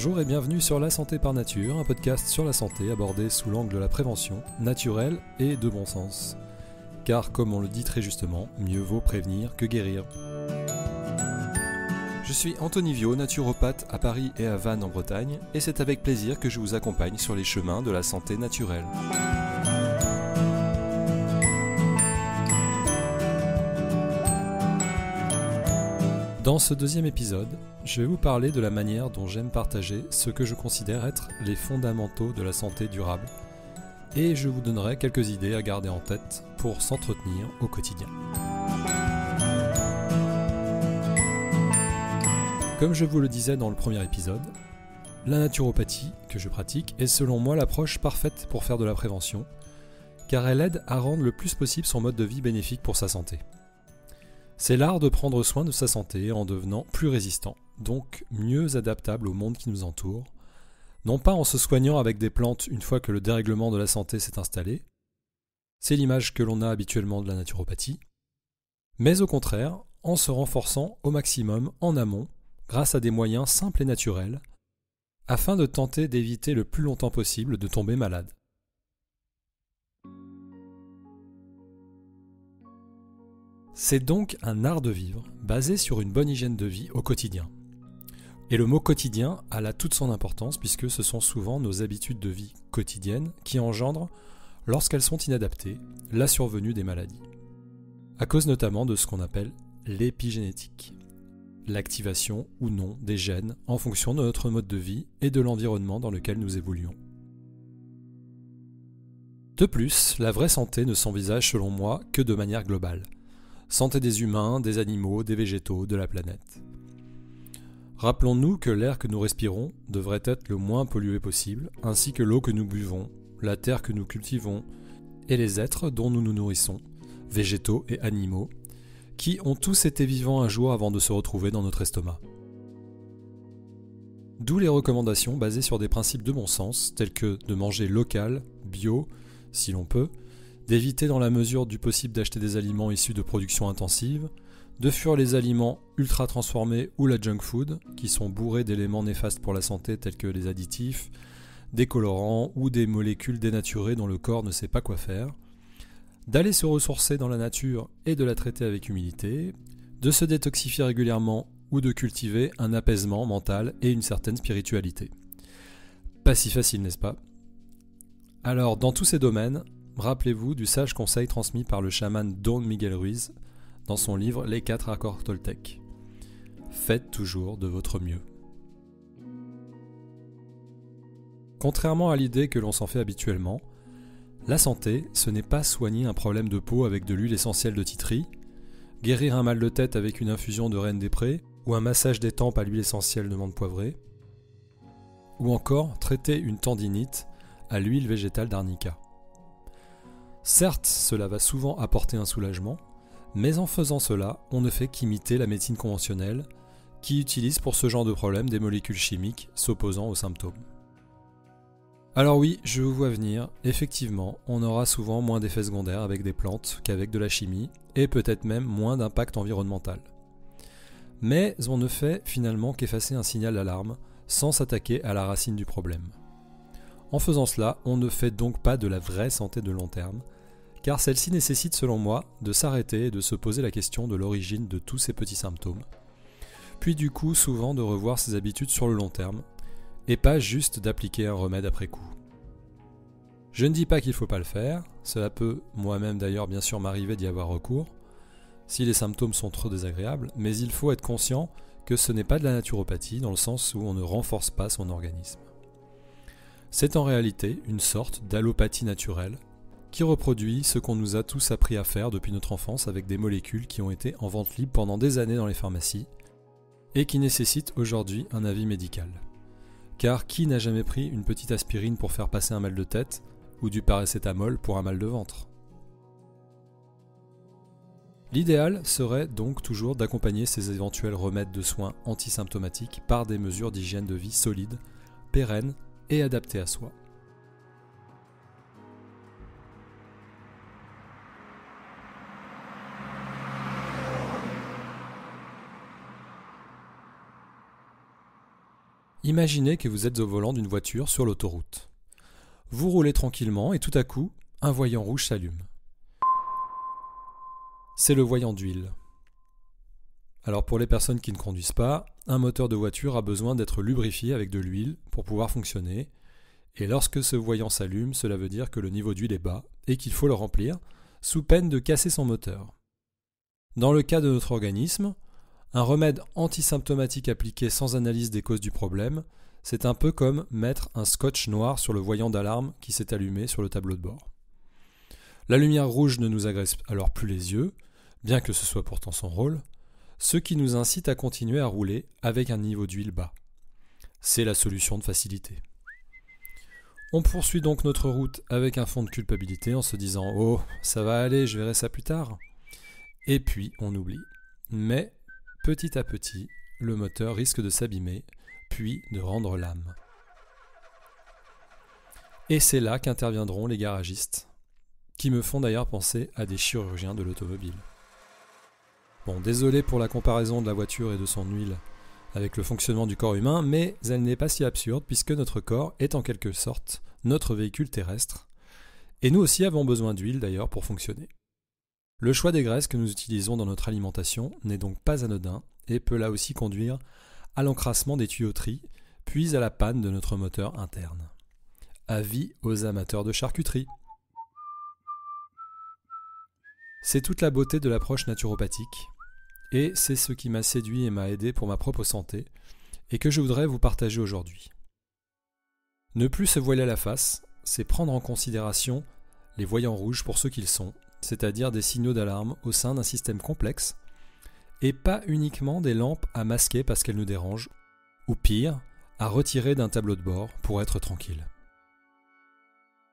Bonjour et bienvenue sur La Santé par Nature, un podcast sur la santé abordé sous l'angle de la prévention, naturelle et de bon sens. Car comme on le dit très justement, mieux vaut prévenir que guérir. Je suis Anthony Viau, naturopathe à Paris et à Vannes en Bretagne, et c'est avec plaisir que je vous accompagne sur les chemins de la santé naturelle. Dans ce deuxième épisode, je vais vous parler de la manière dont j'aime partager ce que je considère être les fondamentaux de la santé durable, et je vous donnerai quelques idées à garder en tête pour s'entretenir au quotidien. Comme je vous le disais dans le premier épisode, la naturopathie que je pratique est selon moi l'approche parfaite pour faire de la prévention, car elle aide à rendre le plus possible son mode de vie bénéfique pour sa santé. C'est l'art de prendre soin de sa santé en devenant plus résistant, donc mieux adaptable au monde qui nous entoure, non pas en se soignant avec des plantes une fois que le dérèglement de la santé s'est installé, c'est l'image que l'on a habituellement de la naturopathie, mais au contraire en se renforçant au maximum en amont grâce à des moyens simples et naturels, afin de tenter d'éviter le plus longtemps possible de tomber malade. C'est donc un art de vivre basé sur une bonne hygiène de vie au quotidien. Et le mot quotidien a là toute son importance puisque ce sont souvent nos habitudes de vie quotidiennes qui engendrent, lorsqu'elles sont inadaptées, la survenue des maladies. À cause notamment de ce qu'on appelle l'épigénétique, l'activation ou non des gènes en fonction de notre mode de vie et de l'environnement dans lequel nous évoluons. De plus, la vraie santé ne s'envisage selon moi que de manière globale. Santé des humains, des animaux, des végétaux, de la planète. Rappelons-nous que l'air que nous respirons devrait être le moins pollué possible, ainsi que l'eau que nous buvons, la terre que nous cultivons, et les êtres dont nous nous nourrissons, végétaux et animaux, qui ont tous été vivants un jour avant de se retrouver dans notre estomac. D'où les recommandations basées sur des principes de bon sens, tels que de manger local, bio, si l'on peut, d'éviter dans la mesure du possible d'acheter des aliments issus de production intensive, de fuir les aliments ultra transformés ou la junk food, qui sont bourrés d'éléments néfastes pour la santé tels que les additifs, des colorants ou des molécules dénaturées dont le corps ne sait pas quoi faire, d'aller se ressourcer dans la nature et de la traiter avec humilité, de se détoxifier régulièrement ou de cultiver un apaisement mental et une certaine spiritualité. Pas si facile, n'est-ce pas ? Alors, dans tous ces domaines, rappelez-vous du sage conseil transmis par le chaman Don Miguel Ruiz dans son livre Les 4 accords Toltec. Faites toujours de votre mieux. Contrairement à l'idée que l'on s'en fait habituellement, la santé, ce n'est pas soigner un problème de peau avec de l'huile essentielle de titri, guérir un mal de tête avec une infusion de reine des prés ou un massage des tempes à l'huile essentielle de menthe poivrée, ou encore traiter une tendinite à l'huile végétale d'arnica. Certes, cela va souvent apporter un soulagement, mais en faisant cela, on ne fait qu'imiter la médecine conventionnelle qui utilise pour ce genre de problème des molécules chimiques s'opposant aux symptômes. Alors oui, je vous vois venir, effectivement, on aura souvent moins d'effets secondaires avec des plantes qu'avec de la chimie, et peut-être même moins d'impact environnemental. Mais on ne fait finalement qu'effacer un signal d'alarme sans s'attaquer à la racine du problème. En faisant cela, on ne fait donc pas de la vraie santé de long terme, car celle-ci nécessite selon moi de s'arrêter et de se poser la question de l'origine de tous ces petits symptômes, puis du coup souvent de revoir ses habitudes sur le long terme, et pas juste d'appliquer un remède après coup. Je ne dis pas qu'il ne faut pas le faire, cela peut moi-même d'ailleurs bien sûr m'arriver d'y avoir recours, si les symptômes sont trop désagréables, mais il faut être conscient que ce n'est pas de la naturopathie dans le sens où on ne renforce pas son organisme. C'est en réalité une sorte d'allopathie naturelle qui reproduit ce qu'on nous a tous appris à faire depuis notre enfance avec des molécules qui ont été en vente libre pendant des années dans les pharmacies et qui nécessitent aujourd'hui un avis médical. Car qui n'a jamais pris une petite aspirine pour faire passer un mal de tête ou du paracétamol pour un mal de ventre ? L'idéal serait donc toujours d'accompagner ces éventuels remèdes de soins antisymptomatiques par des mesures d'hygiène de vie solides, pérennes et adaptées à soi. Imaginez que vous êtes au volant d'une voiture sur l'autoroute. Vous roulez tranquillement et tout à coup, un voyant rouge s'allume. C'est le voyant d'huile. Alors pour les personnes qui ne conduisent pas, un moteur de voiture a besoin d'être lubrifié avec de l'huile pour pouvoir fonctionner. Et lorsque ce voyant s'allume, cela veut dire que le niveau d'huile est bas et qu'il faut le remplir, sous peine de casser son moteur. Dans le cas de notre organisme, un remède antisymptomatique appliqué sans analyse des causes du problème, c'est un peu comme mettre un scotch noir sur le voyant d'alarme qui s'est allumé sur le tableau de bord. La lumière rouge ne nous agresse alors plus les yeux, bien que ce soit pourtant son rôle, ce qui nous incite à continuer à rouler avec un niveau d'huile bas. C'est la solution de facilité. On poursuit donc notre route avec un fond de culpabilité en se disant « Oh, ça va aller, je verrai ça plus tard ». Et puis on oublie. Mais petit à petit, le moteur risque de s'abîmer, puis de rendre l'âme. Et c'est là qu'interviendront les garagistes, qui me font d'ailleurs penser à des chirurgiens de l'automobile. Bon, désolé pour la comparaison de la voiture et de son huile avec le fonctionnement du corps humain, mais elle n'est pas si absurde puisque notre corps est en quelque sorte notre véhicule terrestre, et nous aussi avons besoin d'huile d'ailleurs pour fonctionner. Le choix des graisses que nous utilisons dans notre alimentation n'est donc pas anodin et peut là aussi conduire à l'encrassement des tuyauteries, puis à la panne de notre moteur interne. Avis aux amateurs de charcuterie. C'est toute la beauté de l'approche naturopathique, et c'est ce qui m'a séduit et m'a aidé pour ma propre santé, et que je voudrais vous partager aujourd'hui. Ne plus se voiler la face, c'est prendre en considération les voyants rouges pour ce qu'ils sont, c'est-à-dire des signaux d'alarme au sein d'un système complexe, et pas uniquement des lampes à masquer parce qu'elles nous dérangent, ou pire, à retirer d'un tableau de bord pour être tranquille.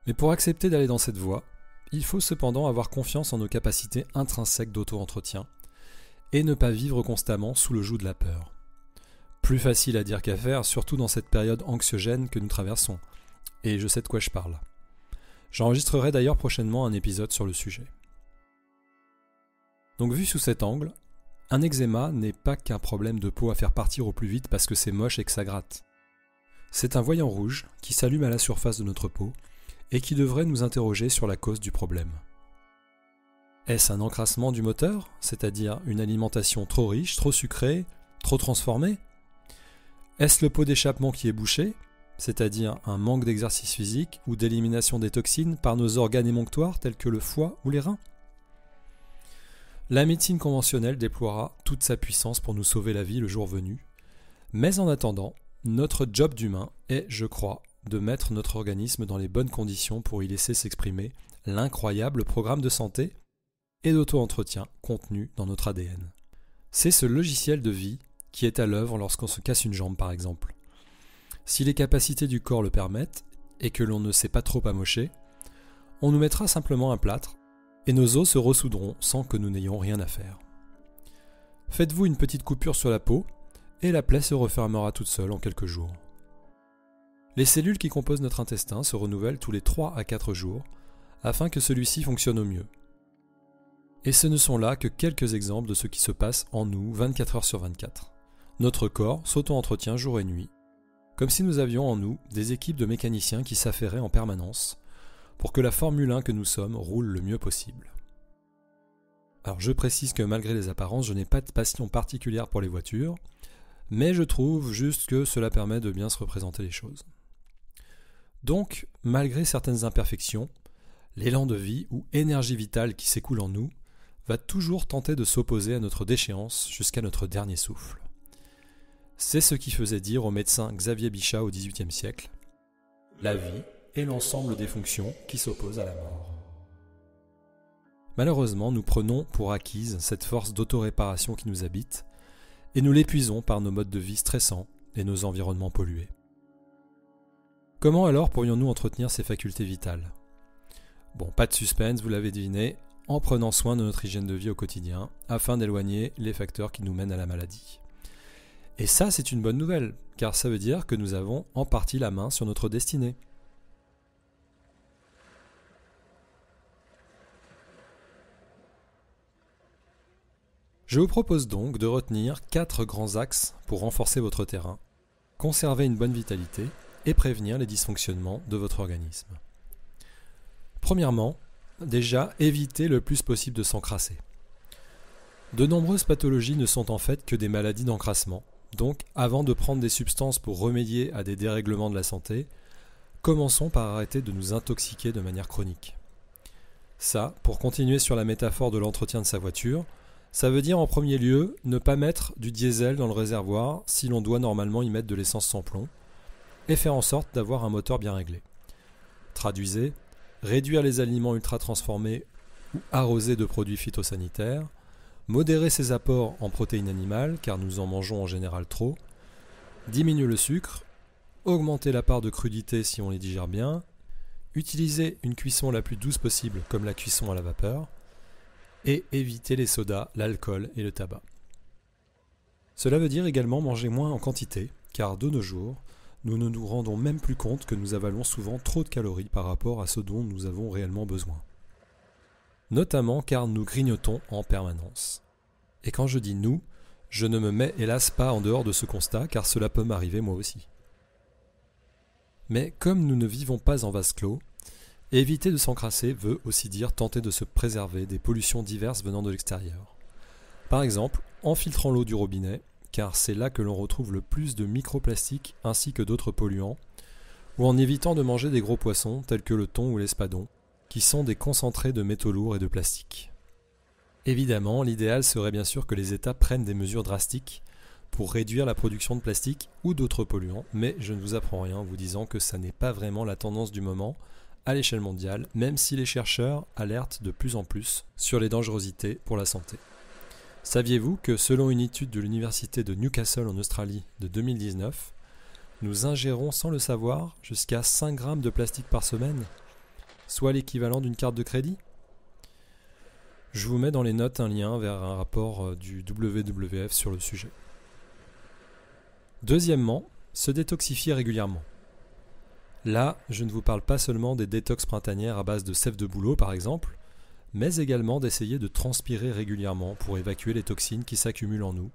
Mais pour accepter d'aller dans cette voie, il faut cependant avoir confiance en nos capacités intrinsèques d'auto-entretien, et ne pas vivre constamment sous le joug de la peur. Plus facile à dire qu'à faire, surtout dans cette période anxiogène que nous traversons, et je sais de quoi je parle. J'enregistrerai d'ailleurs prochainement un épisode sur le sujet. Donc vu sous cet angle, un eczéma n'est pas qu'un problème de peau à faire partir au plus vite parce que c'est moche et que ça gratte. C'est un voyant rouge qui s'allume à la surface de notre peau et qui devrait nous interroger sur la cause du problème. Est-ce un encrassement du moteur, c'est-à-dire une alimentation trop riche, trop sucrée, trop transformée ? Est-ce le pot d'échappement qui est bouché, c'est-à-dire un manque d'exercice physique ou d'élimination des toxines par nos organes émonctoires tels que le foie ou les reins ? La médecine conventionnelle déploiera toute sa puissance pour nous sauver la vie le jour venu, mais en attendant, notre job d'humain est, je crois, de mettre notre organisme dans les bonnes conditions pour y laisser s'exprimer l'incroyable programme de santé et d'auto-entretien contenu dans notre ADN. C'est ce logiciel de vie qui est à l'œuvre lorsqu'on se casse une jambe par exemple. Si les capacités du corps le permettent et que l'on ne s'est pas trop amoché, on nous mettra simplement un plâtre et nos os se ressouderont sans que nous n'ayons rien à faire. Faites-vous une petite coupure sur la peau et la plaie se refermera toute seule en quelques jours. Les cellules qui composent notre intestin se renouvellent tous les 3 à 4 jours afin que celui-ci fonctionne au mieux. Et ce ne sont là que quelques exemples de ce qui se passe en nous 24 heures sur 24. Notre corps s'auto-entretient jour et nuit, comme si nous avions en nous des équipes de mécaniciens qui s'affairaient en permanence pour que la Formule 1 que nous sommes roule le mieux possible. Alors je précise que malgré les apparences, je n'ai pas de passion particulière pour les voitures, mais je trouve juste que cela permet de bien se représenter les choses. Donc, malgré certaines imperfections, l'élan de vie ou énergie vitale qui s'écoule en nous va toujours tenter de s'opposer à notre déchéance jusqu'à notre dernier souffle. C'est ce qui faisait dire au médecin Xavier Bichat au XVIIIe siècle « La vie est l'ensemble des fonctions qui s'opposent à la mort ». Malheureusement, nous prenons pour acquise cette force d'autoréparation qui nous habite et nous l'épuisons par nos modes de vie stressants et nos environnements pollués. Comment alors pourrions-nous entretenir ces facultés vitales ? Bon, pas de suspense, vous l'avez deviné, en prenant soin de notre hygiène de vie au quotidien, afin d'éloigner les facteurs qui nous mènent à la maladie. Et ça, c'est une bonne nouvelle, car ça veut dire que nous avons en partie la main sur notre destinée. Je vous propose donc de retenir 4 grands axes pour renforcer votre terrain, conserver une bonne vitalité et prévenir les dysfonctionnements de votre organisme. Premièrement, déjà, évitez le plus possible de s'encrasser. De nombreuses pathologies ne sont en fait que des maladies d'encrassement. Donc, avant de prendre des substances pour remédier à des dérèglements de la santé, commençons par arrêter de nous intoxiquer de manière chronique. Ça, pour continuer sur la métaphore de l'entretien de sa voiture, ça veut dire en premier lieu ne pas mettre du diesel dans le réservoir si l'on doit normalement y mettre de l'essence sans plomb, et faire en sorte d'avoir un moteur bien réglé. Traduisez, réduire les aliments ultra transformés ou arroser de produits phytosanitaires, modérer ses apports en protéines animales car nous en mangeons en général trop, diminuer le sucre, augmenter la part de crudité si on les digère bien, utiliser une cuisson la plus douce possible comme la cuisson à la vapeur, et éviter les sodas, l'alcool et le tabac. Cela veut dire également manger moins en quantité, car de nos jours, nous ne nous rendons même plus compte que nous avalons souvent trop de calories par rapport à ce dont nous avons réellement besoin. Notamment car nous grignotons en permanence. Et quand je dis nous, je ne me mets hélas pas en dehors de ce constat, car cela peut m'arriver moi aussi. Mais comme nous ne vivons pas en vase clos, éviter de s'encrasser veut aussi dire tenter de se préserver des pollutions diverses venant de l'extérieur. Par exemple, en filtrant l'eau du robinet, car c'est là que l'on retrouve le plus de microplastiques ainsi que d'autres polluants, ou en évitant de manger des gros poissons tels que le thon ou l'espadon, qui sont des concentrés de métaux lourds et de plastique. Évidemment, l'idéal serait bien sûr que les États prennent des mesures drastiques pour réduire la production de plastique ou d'autres polluants, mais je ne vous apprends rien en vous disant que ça n'est pas vraiment la tendance du moment à l'échelle mondiale, même si les chercheurs alertent de plus en plus sur les dangerosités pour la santé. Saviez-vous que selon une étude de l'université de Newcastle en Australie de 2019, nous ingérons sans le savoir jusqu'à 5 grammes de plastique par semaine, soit l'équivalent d'une carte de crédit ? Je vous mets dans les notes un lien vers un rapport du WWF sur le sujet. Deuxièmement, se détoxifier régulièrement. Là, je ne vous parle pas seulement des détox printanières à base de sève de bouleau par exemple, mais également d'essayer de transpirer régulièrement pour évacuer les toxines qui s'accumulent en nous,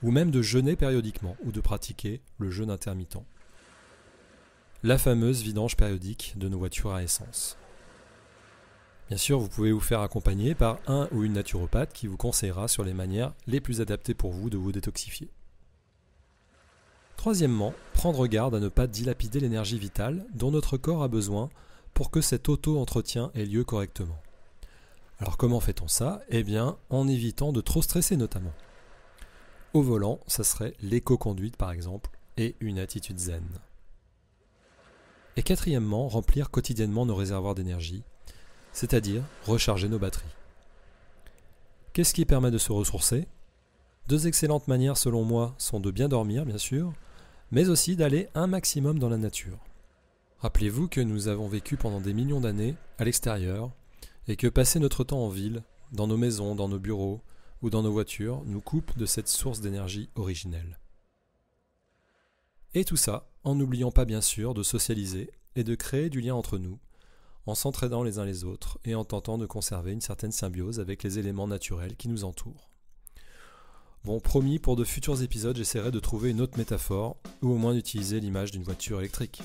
ou même de jeûner périodiquement ou de pratiquer le jeûne intermittent. La fameuse vidange périodique de nos voitures à essence. Bien sûr, vous pouvez vous faire accompagner par un ou une naturopathe qui vous conseillera sur les manières les plus adaptées pour vous de vous détoxifier. Troisièmement, prendre garde à ne pas dilapider l'énergie vitale dont notre corps a besoin pour que cet auto-entretien ait lieu correctement. Alors comment fait-on ça ? Eh bien, en évitant de trop stresser notamment. Au volant, ça serait l'éco-conduite par exemple, et une attitude zen. Et quatrièmement, remplir quotidiennement nos réservoirs d'énergie, c'est-à-dire recharger nos batteries. Qu'est-ce qui permet de se ressourcer ? Deux excellentes manières selon moi sont de bien dormir bien sûr, mais aussi d'aller un maximum dans la nature. Rappelez-vous que nous avons vécu pendant des millions d'années à l'extérieur et que passer notre temps en ville, dans nos maisons, dans nos bureaux ou dans nos voitures nous coupe de cette source d'énergie originelle. Et tout ça en n'oubliant pas bien sûr de socialiser et de créer du lien entre nous, en s'entraidant les uns les autres et en tentant de conserver une certaine symbiose avec les éléments naturels qui nous entourent. Bon, promis, pour de futurs épisodes, j'essaierai de trouver une autre métaphore, ou au moins d'utiliser l'image d'une voiture électrique.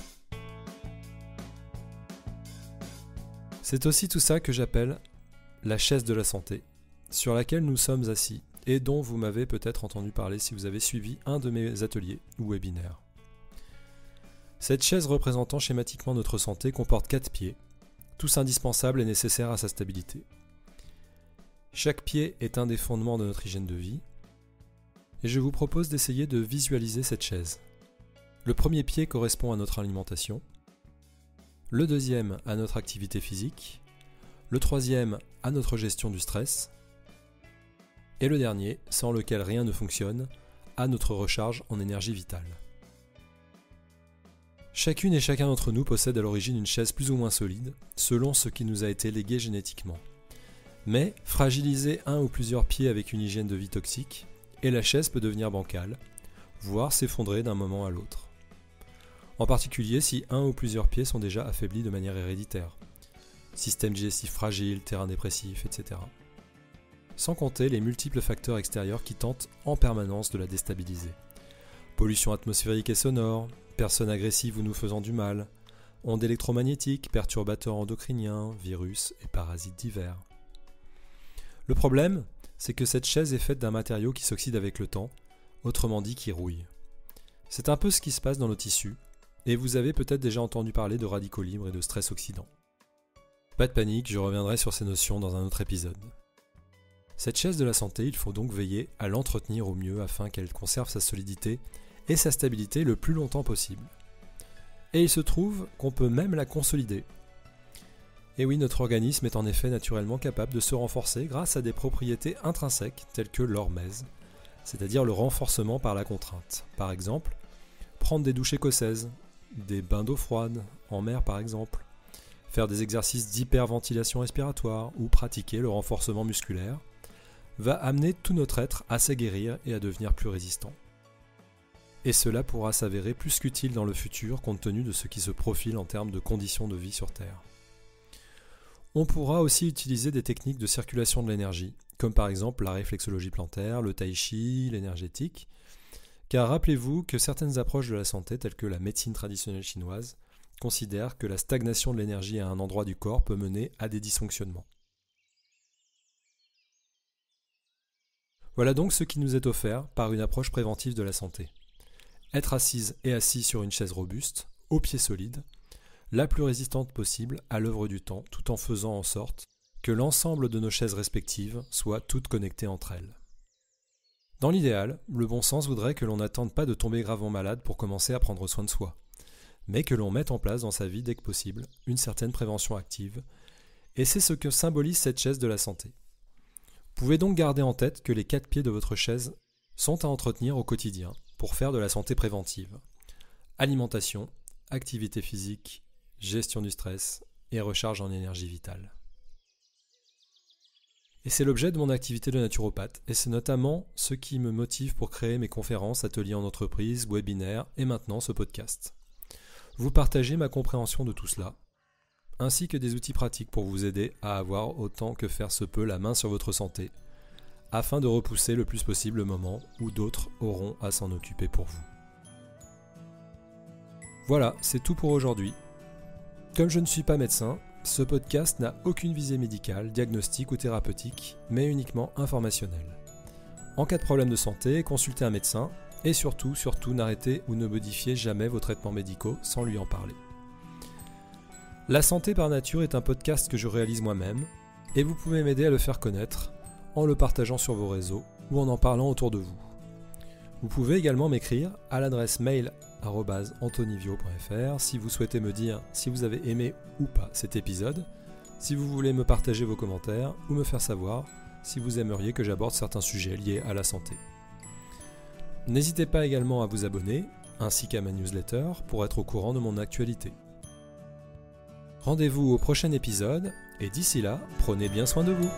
C'est aussi tout ça que j'appelle la chaise de la santé, sur laquelle nous sommes assis, et dont vous m'avez peut-être entendu parler si vous avez suivi un de mes ateliers ou webinaires. Cette chaise représentant schématiquement notre santé comporte 4 pieds, tous indispensables et nécessaires à sa stabilité. Chaque pied est un des fondements de notre hygiène de vie, et je vous propose d'essayer de visualiser cette chaise. Le premier pied correspond à notre alimentation, le deuxième à notre activité physique, le troisième à notre gestion du stress, et le dernier, sans lequel rien ne fonctionne, à notre recharge en énergie vitale. Chacune et chacun d'entre nous possède à l'origine une chaise plus ou moins solide, selon ce qui nous a été légué génétiquement. Mais fragiliser un ou plusieurs pieds avec une hygiène de vie toxique, et la chaise peut devenir bancale, voire s'effondrer d'un moment à l'autre. En particulier si un ou plusieurs pieds sont déjà affaiblis de manière héréditaire. Système digestif fragile, terrain dépressif, etc. Sans compter les multiples facteurs extérieurs qui tentent en permanence de la déstabiliser. pollution atmosphérique et sonore, personnes agressives ou nous faisant du mal, ondes électromagnétiques, perturbateurs endocriniens, virus et parasites divers. Le problème, c'est que cette chaise est faite d'un matériau qui s'oxyde avec le temps, autrement dit qui rouille. C'est un peu ce qui se passe dans nos tissus, et vous avez peut-être déjà entendu parler de radicaux libres et de stress oxydant. Pas de panique, je reviendrai sur ces notions dans un autre épisode. Cette chaise de la santé, il faut donc veiller à l'entretenir au mieux afin qu'elle conserve sa solidité et sa stabilité le plus longtemps possible. Et il se trouve qu'on peut même la consolider. Et oui, notre organisme est en effet naturellement capable de se renforcer grâce à des propriétés intrinsèques telles que l'hormèse, c'est-à-dire le renforcement par la contrainte. Par exemple, prendre des douches écossaises, des bains d'eau froide, en mer par exemple, faire des exercices d'hyperventilation respiratoire ou pratiquer le renforcement musculaire, va amener tout notre être à s'aguerrir et à devenir plus résistant. Et cela pourra s'avérer plus qu'utile dans le futur compte tenu de ce qui se profile en termes de conditions de vie sur Terre. On pourra aussi utiliser des techniques de circulation de l'énergie, comme par exemple la réflexologie plantaire, le tai chi, l'énergétique, car rappelez-vous que certaines approches de la santé, telles que la médecine traditionnelle chinoise, considèrent que la stagnation de l'énergie à un endroit du corps peut mener à des dysfonctionnements. Voilà donc ce qui nous est offert par une approche préventive de la santé. Être assise et assis sur une chaise robuste, aux pieds solides, la plus résistante possible à l'œuvre du temps, tout en faisant en sorte que l'ensemble de nos chaises respectives soient toutes connectées entre elles. Dans l'idéal, le bon sens voudrait que l'on n'attende pas de tomber gravement malade pour commencer à prendre soin de soi, mais que l'on mette en place dans sa vie dès que possible une certaine prévention active, et c'est ce que symbolise cette chaise de la santé. Vous pouvez donc garder en tête que les 4 pieds de votre chaise sont à entretenir au quotidien pour faire de la santé préventive. Alimentation, activité physique, gestion du stress et recharge en énergie vitale. Et c'est l'objet de mon activité de naturopathe, et c'est notamment ce qui me motive pour créer mes conférences, ateliers en entreprise, webinaires et maintenant ce podcast. Vous partagez ma compréhension de tout cela, ainsi que des outils pratiques pour vous aider à avoir autant que faire se peut la main sur votre santé, afin de repousser le plus possible le moment où d'autres auront à s'en occuper pour vous. Voilà, c'est tout pour aujourd'hui. Comme je ne suis pas médecin, ce podcast n'a aucune visée médicale, diagnostique ou thérapeutique, mais uniquement informationnelle. En cas de problème de santé, consultez un médecin et surtout, n'arrêtez ou ne modifiez jamais vos traitements médicaux sans lui en parler. La santé par nature est un podcast que je réalise moi-même et vous pouvez m'aider à le faire connaître en le partageant sur vos réseaux ou en parlant autour de vous. Vous pouvez également m'écrire à l'adresse mail @antonivio.fr si vous souhaitez me dire si vous avez aimé ou pas cet épisode, si vous voulez me partager vos commentaires ou me faire savoir si vous aimeriez que j'aborde certains sujets liés à la santé. N'hésitez pas également à vous abonner, ainsi qu'à ma newsletter pour être au courant de mon actualité. Rendez-vous au prochain épisode et d'ici là, prenez bien soin de vous.